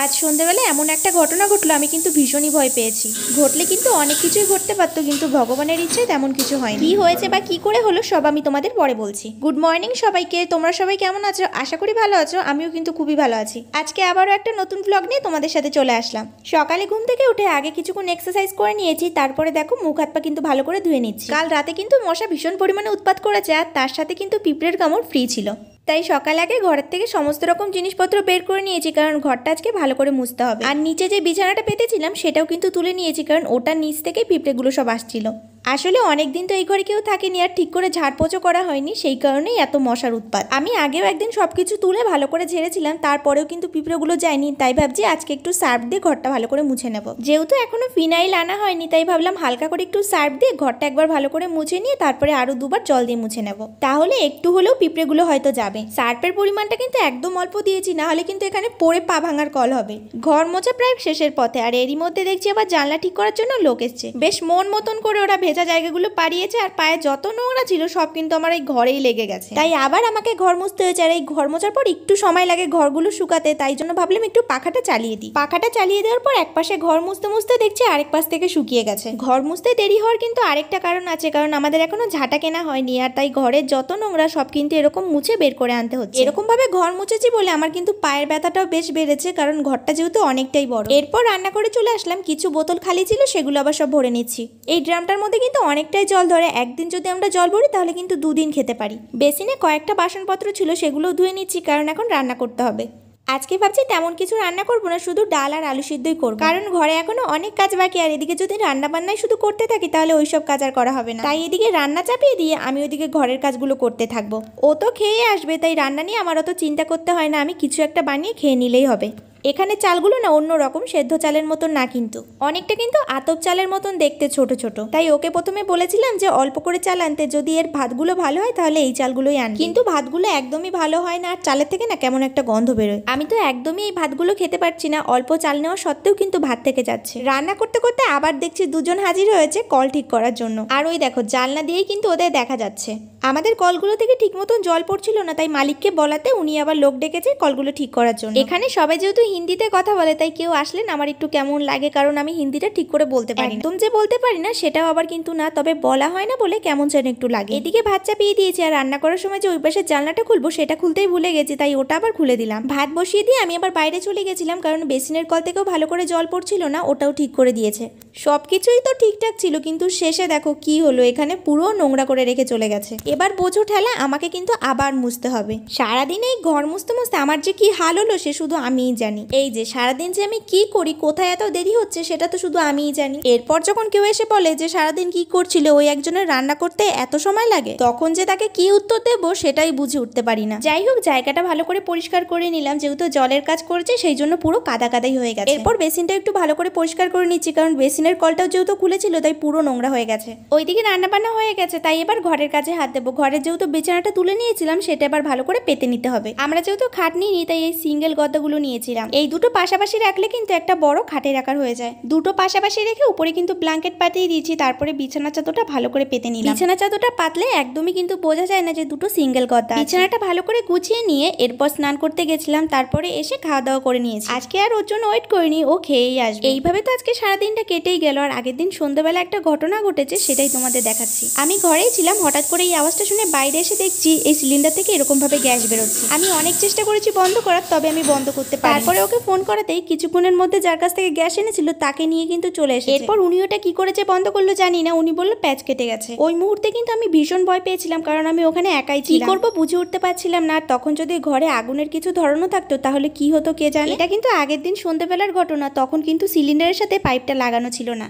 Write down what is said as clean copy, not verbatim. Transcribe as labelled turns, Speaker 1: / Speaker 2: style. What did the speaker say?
Speaker 1: আজ সন্ধ্যাবেলায় এমন একটা ঘটনা ঘটলো, আমি কিন্তু ভীষণই ভয় পেয়েছি। ঘটলে কিন্তু অনেক কিছুই ঘটতে পারতো, কিন্তু ভগবানের ইচ্ছে তেমন কিছু হয়নি। কি হয়েছে বা কি করে হলো সব আমি তোমাদের পরে বলছি। গুড মর্নিং সবাইকে, তোমরা সবাই কেমন আছো? আশা করি ভালো আছো, আমিও কিন্তু খুবই ভালো আছি। আজকে আবারও একটা নতুন ব্লগ নিয়ে তোমাদের সাথে চলে আসলাম। সকালে ঘুম থেকে উঠে আগে কিছুক্ষণ এক্সারসাইজ করে নিয়েছি, তারপরে দেখো মুখ হাত পা কিন্তু ভালো করে ধুয়ে নিচ্ছি। কাল রাতে কিন্তু মশা ভীষণ পরিমাণে উৎপাত করেছে, আর তার সাথে কিন্তু পিঁপড়ের কামড় ফ্রি ছিল। তাই সকালে আগে ঘরের থেকে সমস্ত রকম জিনিসপত্র বের করে নিয়েছি, কারণ ঘরটা আজকে ভালো করে মুছতে হবে। আর নিচে যে বিছানাটা পেতেছিলাম সেটাও কিন্তু তুলে নিয়েছি, কারণ ওটার নিচ থেকে পিঁপড়েগুলো সব আসছিল। আসলে অনেক দিন তো এই ঘরে কেউ থাকেনি, আর ঠিক করে ঝাড়পোছও করা হয়নি, সেই কারণেই এত মশার উৎপাত। আমি আগেও একদিন সবকিছু তুলে ভালো করে ঝেড়েছিলাম, তারপরেও কিন্তু পিঁপড়েগুলো যায়নি। তাই ভাবছি আজকে একটু সার্ফ দিয়ে ঘরটা ভালো করে মুছে নেব। যেহেতু এখনো ফিনাইল আনা হয়নি, তাই ভাবলাম হালকা করে একটু সার্ফ দিয়ে ঘরটা একবার ভালো করে মুছে নিয়ে তারপরে আরো দুবার জল দিয়ে মুছে নেব, তাহলে একটু হলেও পিঁপড়েগুলো হয়তো যাবে। সার্ফের পরিমাণটা কিন্তু একদম অল্প দিয়েছি, না হলে কিন্তু এখানে পড়ে পা ভাঙার কল হবে। ঘর মোছা প্রায় শেষের পথে, আর এরই মধ্যে দেখছি আবার জানলা ঠিক করার জন্য লোক এসছে। বেশ মন মতন করে ওরা ভেজা জায়গাগুলো পাড়িয়েছে, আর পায়ে যত নোংরা ছিল সব কিন্তু আমার এই ঘরেই লেগে গেছে। তাই আবার আমাকে ঘর মুছতে হয়েছে, আর এই ঘর মোছার পর একটু সময় লাগে ঘরগুলো শুকাতে, তাই জন্য ভাবলাম একটু পাখাটা চালিয়ে দিই। পাখাটা চালিয়ে দেওয়ার পর এক পাশে ঘর মুছতে মুছতে দেখছি আরেক পাশ থেকে শুকিয়ে গেছে। ঘর মুছতে দেরি হওয়ার কিন্তু আরেকটা কারণ আছে, কারণ আমাদের এখনো ঝাঁটা কেনা হয়নি, আর তাই ঘরের যত নোংরা সব কিন্তু এরকম মুছে বের করে আনতে হচ্ছে। এরকম ভাবে ঘর মুছেছি বলে আমার কিন্তু পায়ের ব্যথাটাও বেশ বেড়েছে, কারণ ঘরটা যেহেতু অনেকটাই বড়। এরপর রান্না করে চলে আসলাম, কিছু বোতল খালি ছিল সেগুলো আবার সব ভরে নিচ্ছি। এই ড্রামটার মধ্যে কিন্তু অনেকটাই জল ধরে, একদিন যদি আমরা জল ভরি তাহলে কিন্তু দুদিন খেতে পারি। বেসিনে কয়েকটা বাসনপত্র ছিল সেগুলোও ধুয়ে নিচ্ছি, কারণ এখন রান্না করতে হবে। আজকে ভাবছি তেমন কিছু রান্না করবো না, শুধু ডাল আর আলু সিদ্ধই করবো, কারণ ঘরে এখনো অনেক কাজ বাকি। আর এদিকে যদি রান্না বান্নাই শুধু করতে থাকি তাহলে ওইসব কাজ আর করা হবে না। তাই এদিকে রান্না চাপিয়ে দিয়ে আমি ওইদিকে ঘরের কাজগুলো করতে থাকবো। ও তো খেয়ে আসবে, তাই রান্না নিয়ে আমার অত চিন্তা করতে হয় না, আমি কিছু একটা বানিয়ে খেয়ে নিলেই হবে। এখানে চালগুলো না অন্য রকম, সেদ্ধ চালের মতন না, কিন্তু অনেকটা কিন্তু আতপ চালের মতন দেখতে, ছোট ছোট। তাই ওকে প্রথমে বলেছিলাম যে অল্প করে চাল আনতে, যদি এর ভাতগুলো ভালো হয় তাহলে এই চালগুলোই আন। কিন্তু ভাতগুলো একদমই ভালো হয় না, আর চালের থেকে না কেমন একটা গন্ধ বেরোয়। আমি তো একদমই এই ভাতগুলো খেতে পারছি না, অল্প চাল নেওয়া সত্ত্বেও কিন্তু ভাত থেকে যাচ্ছে। রান্না করতে করতে আবার দেখছি দুজন হাজির হয়েছে কল ঠিক করার জন্য, আর ওই দেখো জানলা দিয়েই কিন্তু ওদের দেখা যাচ্ছে। আমাদের কলগুলো থেকে ঠিক মতন জল পড়ছিল না, তাই মালিককে বলাতে উনি আবার লোক ডেকেছে কলগুলো ঠিক করার জন্য। এখানে সবাই যেহেতু হিন্দিতে কথা বলে, তাই কেউ আসলেন আমার একটু কেমন লাগে, কারণ আমি হিন্দিটা ঠিক করে বলতে পারি না। একদম যে বলতে পারি না সেটাও আবার কিন্তু না, তবে বলা হয় না বলে কেমন যেন একটু লাগে। এদিকে ভাত চাপিয়ে দিয়েছি, আর রান্না করার সময় যে ওই পাশের জানলাটা খুলবো সেটা খুলতেই ভুলে গেছি, তাই ওটা আবার খুলে দিলাম। ভাত বসিয়ে দিয়ে আমি আবার বাইরে চলে গেছিলাম, কারণ বেসিনের কল থেকেও ভালো করে জল পড়ছিল না, ওটাও ঠিক করে দিয়েছে। সবকিছুই তো ঠিকঠাক ছিল, কিন্তু শেষে দেখো কি হলো, এখানে পুরো নোংরা করে রেখে চলে গেছে। এবার বোঝো ঠেলা, আমাকে কিন্তু আবার মুছতে হবে। সারাদিন এই ঘর মুছতে মুছতে আমার যে কি হাল হলো সে শুধু আমিই জানি। এই যে সারাদিন যে আমি কি করি, কোথায় এত দেরি হচ্ছে সেটা তো শুধু আমিই জানি। এরপর যখন কেউ এসে বলে যে সারাদিন কি করছিল, ওই একজনের রান্না করতে এত সময় লাগে, তখন যে তাকে কি উত্তর দেবো সেটাই বুঝে উঠতে পারি না। যাই হোক, জায়গাটা ভালো করে পরিষ্কার করে নিলাম, যেহেতু জলের কাজ করেছে সেই জন্য পুরো কাদা কাদাই হয়ে গেছে। এরপর বেসিনটা একটু ভালো করে পরিষ্কার করে নিচ্ছি, কারণ বেসিনের কলটাও যেহেতু খুলেছিল তাই পুরো নোংরা হয়ে গেছে। ওইদিকে রান্না বান্না হয়ে গেছে, তাই এবার ঘরের কাজে হাত দেবো। ঘরের যেহেতু বিছানাটা তুলে নিয়েছিলাম সেটা এবার ভালো করে পেতে নিতে হবে। আমরা যেহেতু খাট নিইনি, তাই এই সিঙ্গেল গদ্দাগুলো নিয়েছিলাম। এই দুটো পাশাপাশি রাখলে কিন্তু একটা বড় খাটের আকার হয়ে যায়। দুটো পাশাপাশি রেখে উপরে কিন্তু ব্ল্যাঙ্কেট পাতিয়ে দিয়েছি, তারপরে বিছানা চাদরটা ভালো করে পেতে নিলাম। বিছানা চাদরটা পাতলে একদমই কিন্তু বোঝা যায় না যে দুটো সিঙ্গেল গদ্দা। বিছানাটা ভালো করে গুছিয়ে নিয়ে এরপর স্নান করতে গেছিলাম, তারপরে এসে খাওয়া দাওয়া করে নিয়েছি। আজকে আর ওর জন্য ওয়েট করিনি, ও খেয়েই আসবে। এইভাবে তো আজকে সারাদিনটা কেটেই গেল, আর আগের দিন সন্ধ্যাবেলা একটা ঘটনা ঘটেছে সেটাই তোমাদের দেখাচ্ছি। আমি ঘরেই ছিলাম, হঠাৎ করে এই আওয়াজটা শুনে বাইরে এসে দেখছি এই সিলিন্ডার থেকে এরকম ভাবে গ্যাস বেরোচ্ছে। আমি অনেক চেষ্টা করেছি বন্ধ করার, তবে আমি বন্ধ করতে পারি। তারপরে ওকে ফোন করাতেই কিছুক্ষণের মধ্যে যার কাছ থেকে গ্যাস এনেছিল তাকে নিয়ে কিন্তু চলে এসেছে। এরপর উনি ওটা কি করেছে বন্ধ করলো জানি না, উনি বললো প্যাচ কেটে গেছে। ওই মুহূর্তে কিন্তু আমি ভীষণ ভয় পেয়েছিলাম, কারণ আমি ওখানে একাই ছিলাম, কি করবো বুঝে উঠতে পারছিলাম না। আর তখন যদি ঘরে আগুনের কিছু ধরানো থাকতো তাহলে কি হতো কে জানে। এটা কিন্তু আগের দিন সন্ধ্যাবেলার ঘটনা, তখন কিন্তু সিলিন্ডারের সাথে পাইপটা লাগানো ছিল না।